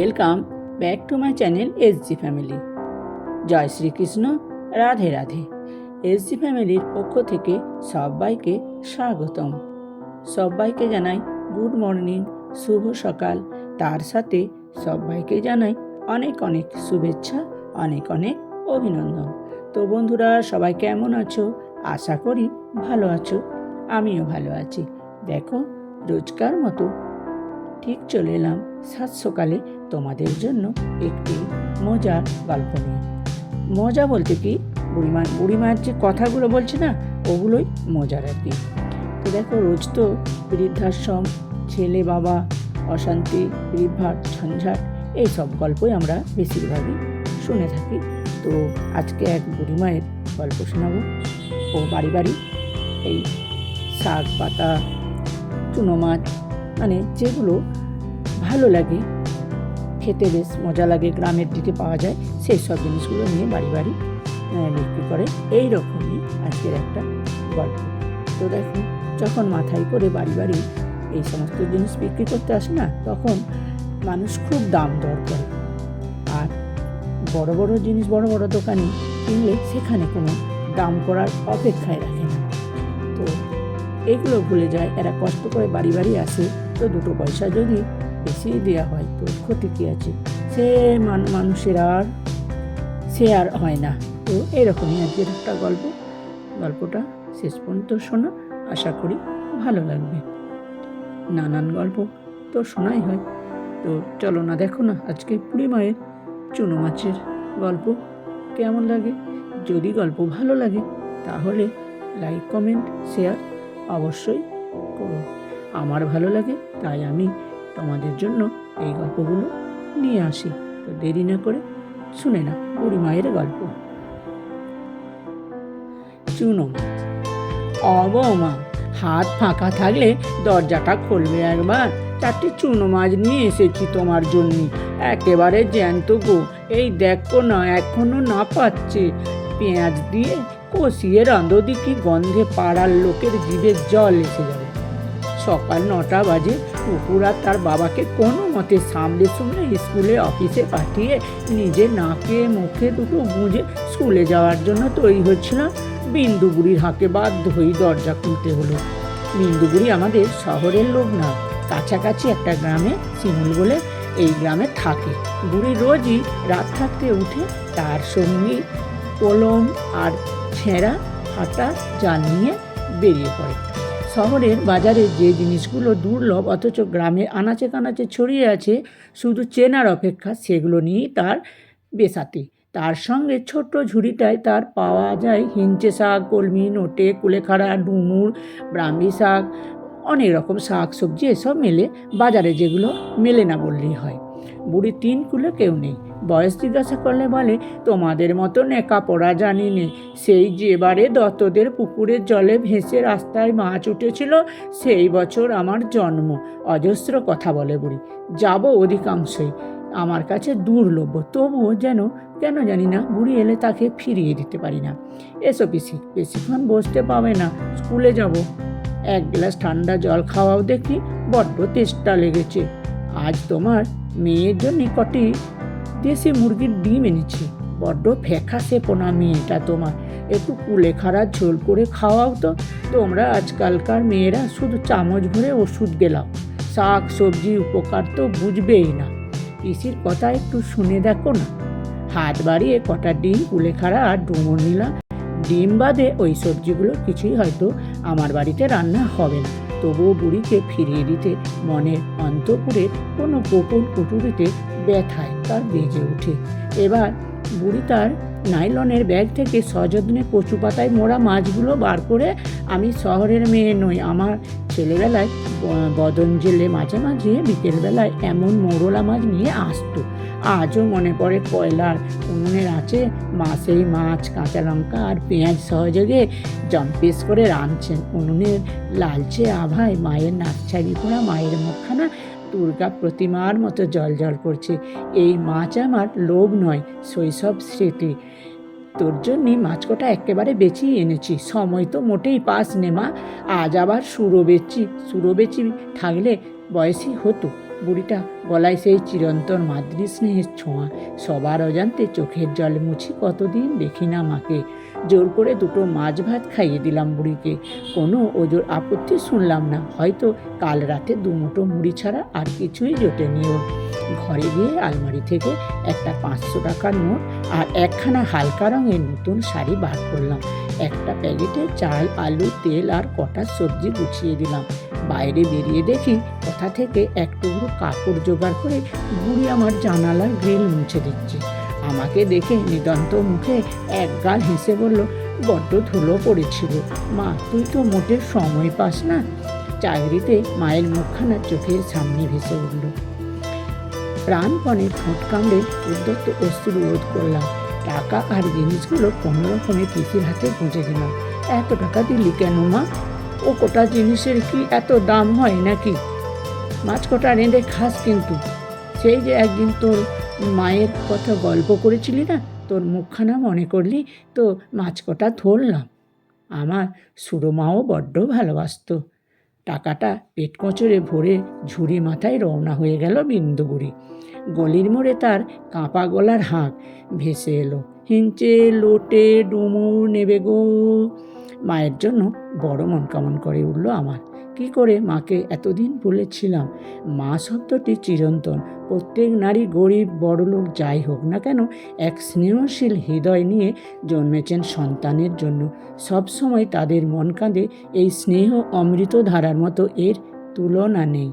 Welcome back to my channel SG family. জয় Shri Krishna, Radhe Radhe. SG ফ্যামিলির পক্ষ থেকে সবাইকে স্বাগতম। সবাইকে জানাই গুড মর্নিং, শুভ সকাল। তার সাথে সবাইকে জানাই অনেক অনেক শুভেচ্ছা, অনেক অনেক অভিনন্দন। তো বন্ধুরা, সবাই কেমন আছো? আশা করি ভালো আছো। আমিও ভালো আছি। দেখো, রোজকার মতো ঠিক চলে এলাম সাত সকালে তোমাদের জন্য একটি মজার গল্প নিয়ে। মজা বলতে কি, বুড়িমার যে কথাগুলো বলছে না, ওগুলোই মজার আর কি। তো দেখো, রোজ তো বৃদ্ধাশ্রম, ছেলে বাবা, অশান্তি, বিভ্রাট, ঝঞ্ঝাট, এইসব গল্পই আমরা বেশিরভাগই শুনে থাকি। তো আজকে এক বুড়িমায়ের গল্প শোনাবো। ও বাড়ি বাড়ি এই শাক পাতা, চুনো মাছ, মানে যেগুলো ভালো লাগে খেতে, বেশ মজা লাগে, গ্রামের দিকে পাওয়া যায়, সেই সব জিনিসগুলো নিয়ে বাড়ি বাড়ি বিক্রি করে। এই রকমই আজকের একটা গল্প। তো দেখো, যখন মাথায় করে বাড়ি বাড়ি এই সমস্ত জিনিস বিক্রি করতে আসে না, তখন মানুষ খুব দাম দর করে। আর বড় বড় জিনিস বড় বড় দোকানে কিনলে সেখানে কোনো দাম করার অপেক্ষায় রাখে না। তো এগুলো ভুলে যায়, এরা কষ্ট করে বাড়ি বাড়ি আসে। তো দুটো পয়সা যদি বেশি দেওয়া হয় তো ক্ষতি কী আছে, সে মানুষের আর হয় না। তো এরকমই আজকের একটা গল্পটা শেষ পর্যন্ত শোনো, আশা করি ভালো লাগবে। নানান গল্প তো শোনাই হয়। তো চলো না, দেখো না আজকে বুড়িমায়ের চুনো মাছের গল্প কেমন লাগে। যদি গল্প ভালো লাগে তাহলে লাইক, কমেন্ট, শেয়ার অবশ্যই করো। আমার ভালো লাগে, তাই আমি তোমাদের জন্য এই গল্পগুলো নিয়ে আসি। তো দেরি না করে শুনে না বুড়িমায়ের গল্প। চুনো মাছ। বৌমা, হাত ফাঁকা থাকলে দরজাটা খুলবে একবার। 4টি চুনো মাছ নিয়ে এসেছি তোমার জন্য, একেবারে জ্যান্ত গো। এই দেখো না, এখনো না পাচ্ছে। পেঁয়াজ দিয়ে কষিয়ে রাঁধো দেখি, গন্ধে পাড়ার লোকের জিভে জল এসে যাবে। সকাল 9টা বাজে। কুকুর আর তার বাবাকে কোনো মতে সামলে স্কুলে অফিসে পাঠিয়ে নিজে নাকে মুখে দুটো গুঁজে স্কুলে যাওয়ার জন্য তৈরি হচ্ছিলাম। বিন্দু বুড়ির হাঁকে বাধ্য হয়ে দরজা খুলতে হলো। বিন্দু বুড়ি আমাদের শহরের লোক না, কাছাকাছি একটা গ্রামে, শিমুল বলে এই গ্রামে থাকে। বুড়ি রোজই রাত থাকতে উঠে তার সঙ্গী কলম আর ছেঁড়া ফাটা জাল নিয়ে বেরিয়ে পড়ে। শহরের বাজারে যে জিনিসগুলো দুর্লভ অথচ গ্রামে আনাচে কানাচে ছড়িয়ে আছে, শুধু চেনার অপেক্ষা, সেগুলো নিয়েই তার বেসাতি। তার সঙ্গে ছোট্ট ঝুড়িটায় তার পাওয়া যায় হিঞ্চে শাক, কলমি, নোটে, কুলেখাড়া, ডুমুর, ব্রাহ্মী শাক, অনেক রকম শাক সবজি, এসব মেলে বাজারে, যেগুলো মেলে না বললেই হয়। বুড়ি 3 কুলে কেউ নেই। বয়স জিজ্ঞাসা করলে বলে, তোমাদের মতো নেকা পড়া জানি নে। সেই যেবারে দত্তদের পুকুরের জলে ভেসে রাস্তায় মাছ উঠেছিল, সেই বছর আমার জন্ম। অজস্র কথা বলে বুড়ি, যাব অধিকাংশই আমার কাছে দুর্লভ, তবুও যেন কেন জানি না বুড়ি এলে তাকে ফিরিয়ে দিতে পারি না। এসো পিসি, বেশিক্ষণ বসতে পাবে না, স্কুলে যাব। 1 গ্লাস ঠান্ডা জল খাওয়াও দেখি, বড্ড তেষ্টা লেগেছে। আজ তোমার মেয়ের জন্য কটি দেশি মুরগির ডিম এনেছি। বড্ড ফ্যাকাশে পোনা মেয়েটা তোমার, একটু কুলেখাড়া ঝোল করে খাওয়াও তো। তোমরা আজকালকার মেয়েরা শুধু চামচ ভরে ওষুধ গেলাও, শাক সবজি উপকার তো বুঝবেই না। পিসির কথা একটু শুনে দেখো না। হাত বাড়িয়ে কটা ডিম, কুলেখাড়া আর ডুমুর নিলাম। ডিম বাদে ওই সবজিগুলো কিছুই হয়তো আমার বাড়িতে রান্না হবে না। তবুও বুড়িকে ফিরিয়ে দিতে মনের অন্তঃপুরে কোনো গোপন কুটুরিতে ব্যথায় তার বেজে ওঠে। এবার বুড়ি তার নাইলনের ব্যাগ থেকে সযত্নে কচু পাতায় মোড়া মাছগুলো বার করে, আমি শহরের মেয়ে নই, আমার ছেলেবেলায় বদন জেলে মাঝে মাঝে বিকেলবেলায় এমন মোরলা মাছ নিয়ে আসতো। আজও মনে পড়ে, কয়লার উনুনের আঁচে মা সেই মাছ, কাঁচা লঙ্কা আর পেঁয়াজ সহযোগে জম্পেস করে রাঁধছেন। উনুনের লালচে আভায় মায়ের নাকছাবি পোড়া মায়ের মুখখানা দুর্গা প্রতিমার মতো জল জল করছে। এই মাছ আমার লোভ নয়, শৈশব স্মৃতি। তোর জন্যই মাছ কটা একেবারে বেচিয়ে এনেছি। সময় তো মোটেই পাস নে মা, আজ আবার সুরো বেচি থাকলে বয়সী হতো। বুড়িটা গলায় সেই চিরন্তন মাতৃ স্নেহের ছোঁয়া। সবার অজান্তে চোখের জল মুছি কতদিন দেখি না মাকে। জোর করে দুটো মাছ ভাত খাইয়ে দিলাম বুড়িকে। কোনো ওজোর আপত্তি শুনলাম না। হয়তো কাল রাতে দুমুঠো মুড়ি ছাড়া আর কিছুই জোটেনি ওর। ঘরে গিয়ে আলমারি থেকে একটা 500 টাকার নোট আর একখানা হালকা রঙের নতুন শাড়ি বার করলাম। একটা প্যাকেটে চাল, আলু, তেল আর কটা সবজি গুছিয়ে দিলাম। বাইরে বেরিয়ে দেখি কোথা থেকে এক টুকরো কাপড় জোগাড় করে বুড়ি আমার জানালার গ্রিল মুছে দিচ্ছে। আমাকে দেখে নিদন্ত মুখে এক গাল হেসে বলল, বড্ড ধুলো পড়েছিল মা, তুই তো মোটে সময় পাস না। চাকরিতে মায়ের মুখখানা চোখের সামনে ভেসে উঠল। প্রাণপণে ঠোঁট কামড়ে উদ্যত অশ্রু রোধ করলাম। টাকা আর জিনিসগুলো কোনো রকমে পিসির হাতে পৌঁছে দিলাম। এত টাকা দিলি কেন মা? ও কটা জিনিসের কি এত দাম হয় নাকি? মাছ কটা রেঁধে খাস কিন্তু। সেই যে একদিন তোর মায়ের কথা গল্প করেছিলি না, তোর মুখখানা মনে করলি তো মাছ কটা ধরলাম। আমার সুরমাও বড্ড ভালোবাসত। টাকাটা পেট কোঁচড়ে ভরে ঝুড়ি মাথায় রওনা হয়ে গেল বিন্দুগুড়ি। গলির মোড়ে তার কাঁপা গলার হাঁক ভেসে এলো, হিঞ্চে লোটে ডুমুর নেবে গো। মায়ের জন্য বড় মন কেমন করে উঠল আমার। কি করে মাকে এতদিন বলেছিলাম। মা শব্দটি চিরন্তন। প্রত্যেক নারী গরিব বড়লোক যাই হোক না কেন এক স্নেহশীল হৃদয় নিয়ে জন্মেছেন সন্তানের জন্য। সবসময় তাদের মন কাঁদে। এই স্নেহ অমৃত ধারার মতো, এর তুলনা নেই।